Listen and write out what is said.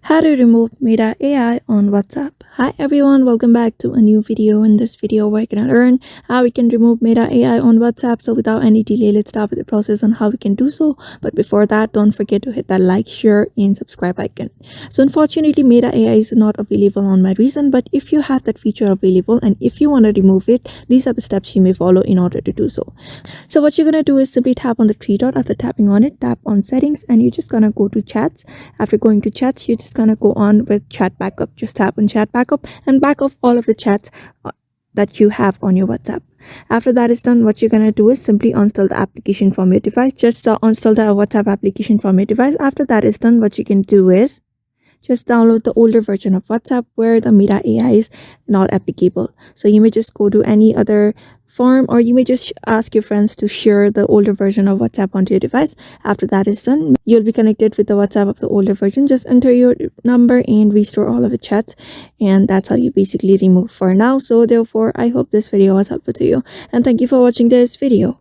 How to remove MetaAI on WhatsApp. Hi everyone, welcome back to a new video. In this video, we're gonna learn how we can remove MetaAI on WhatsApp. So without any delay, let's start with the process on how we can do so. But before that, don't forget to hit that like, share, and subscribe icon. So unfortunately, MetaAI is not available on my reason, but if you have that feature available and if you want to remove it, these are the steps you may follow in order to do so. So what you're gonna do is simply tap on the three dot. After tapping on it, tap on settings, and you're just gonna go to chats. After going to chats, you're just gonna go on with chat backup. Just tap on chat backup and back up all of the chats that you have on your WhatsApp. After that is done, what you're gonna do is simply uninstall the application from your device. Just uninstall the WhatsApp application from your device. After that is done, what you can do is just download the older version of WhatsApp where the MetaAI is not applicable. So you may just go to any other form, or you may just ask your friends to share the older version of WhatsApp onto your device. After that is done, you'll be connected with the WhatsApp of the older version. Just enter your number and restore all of the chats, and that's how you basically remove for now. So therefore, I hope this video was helpful to you, and thank you for watching this video.